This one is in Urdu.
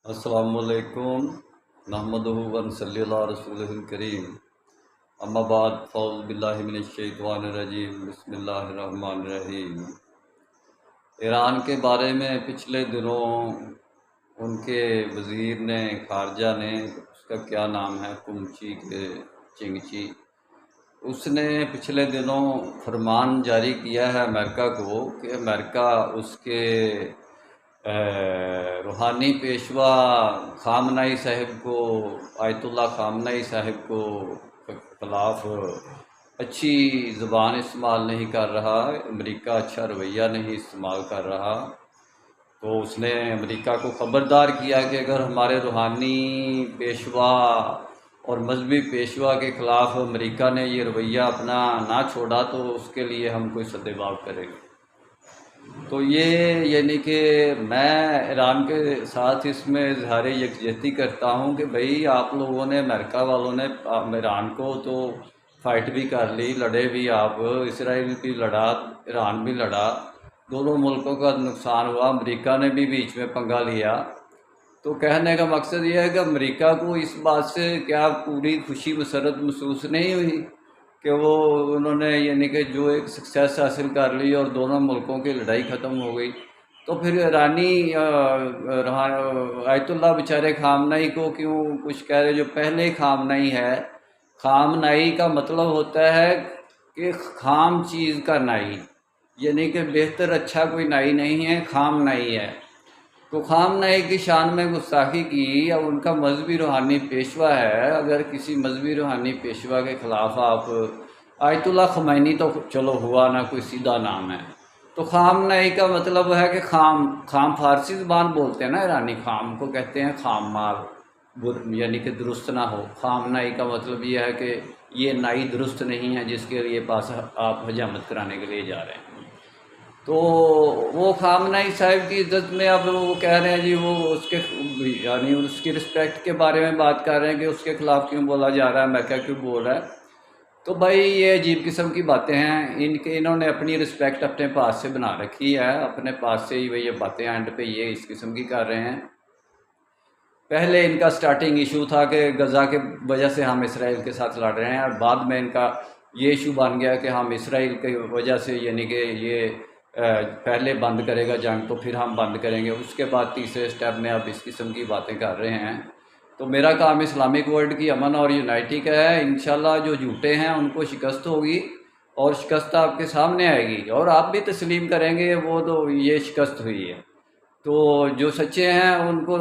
السلام علیکم نحمدہ و نصلی علی رسولہ الکریم اما بعد فاعوذ باللہ من الشیطان الرجیم بسم اللہ الرحمن الرحیم۔ ایران کے بارے میں پچھلے دنوں ان کے وزیر نے خارجہ نے، اس کا کیا نام ہے، کمچی کے چنگچی، اس نے پچھلے دنوں فرمان جاری کیا ہے امریکہ کو کہ امریکہ اس کے روحانی پیشوا خامنائی صاحب کو، آیت اللہ خامنائی صاحب کو خلاف اچھی زبان استعمال نہیں کر رہا، امریکہ اچھا رویہ نہیں استعمال کر رہا۔ تو اس نے امریکہ کو خبردار کیا کہ اگر ہمارے روحانی پیشوا اور مذہبی پیشوا کے خلاف امریکہ نے یہ رویہ اپنا نہ چھوڑا تو اس کے لیے ہم کوئی سدباب کریں گے۔ تو یہ یعنی کہ میں ایران کے ساتھ اس میں اظہار یکجہتی کرتا ہوں کہ بھئی آپ لوگوں نے، امریکہ والوں نے ایران کو تو فائٹ بھی کر لی، لڑے بھی، آپ اسرائیل بھی لڑا، ایران بھی لڑا، دونوں ملکوں کا نقصان ہوا، امریکہ نے بھی بیچ میں پنگا لیا۔ تو کہنے کا مقصد یہ ہے کہ امریکہ کو اس بات سے کیا پوری خوشی مسرت محسوس نہیں ہوئی کہ انہوں نے یعنی کہ جو ایک سکسیس حاصل کر لی اور دونوں ملکوں کی لڑائی ختم ہو گئی؟ تو پھر ایرانی آیت اللہ بیچارے خامنائی کو کیوں کچھ کہہ رہے؟ جو پہلے خامنائی ہے، خامنائی کا مطلب ہوتا ہے کہ خام چیز کا نائی، یعنی کہ بہتر اچھا کوئی نائی نہیں ہے، خام نائی ہے۔ تو خامنائی کی شان میں گستاخی کی، یا ان کا مذہبی روحانی پیشوا ہے، اگر کسی مذہبی روحانی پیشوا کے خلاف آپ، آیت اللہ خمینی تو چلو ہوا نا، کوئی سیدھا نام ہے، تو خامنائی کا مطلب ہے کہ خام فارسی زبان بولتے ہیں نا ایرانی، خام کو کہتے ہیں خام مال، یعنی کہ درست نہ ہو۔ خامنائی کا مطلب یہ ہے کہ یہ نائی درست نہیں ہے جس کے لیے پاس آپ حجامت کرانے کے لیے جا رہے ہیں۔ تو وہ خامنائی صاحب کی عزت میں اب وہ کہہ رہے ہیں جی، وہ اس کے یعنی اس کی رسپیکٹ کے بارے میں بات کر رہے ہیں کہ اس کے خلاف کیوں بولا جا رہا ہے، امریکہ کیوں بول رہا ہے۔ تو بھائی یہ عجیب قسم کی باتیں ہیں، انہوں نے اپنی رسپیکٹ اپنے پاس سے بنا رکھی ہے، اپنے پاس سے ہی یہ باتیں اینڈ پہ یہ اس قسم کی کر رہے ہیں۔ پہلے ان کا سٹارٹنگ ایشو تھا کہ غزہ کے وجہ سے ہم اسرائیل کے ساتھ لڑ رہے ہیں، اور بعد میں ان کا یہ ایشو بن گیا کہ ہم اسرائیل کی وجہ سے یعنی کہ یہ پہلے بند کرے گا جنگ تو پھر ہم بند کریں گے، اس کے بعد تیسرے سٹیپ میں اب اس قسم کی باتیں کر رہے ہیں۔ تو میرا کام اسلامک ورلڈ کی امن اور یونائٹی کا ہے، انشاءاللہ جو جھوٹے ہیں ان کو شکست ہوگی، اور شکست آپ کے سامنے آئے گی، اور آپ بھی تسلیم کریں گے وہ تو یہ شکست ہوئی ہے۔ تو جو سچے ہیں ان کو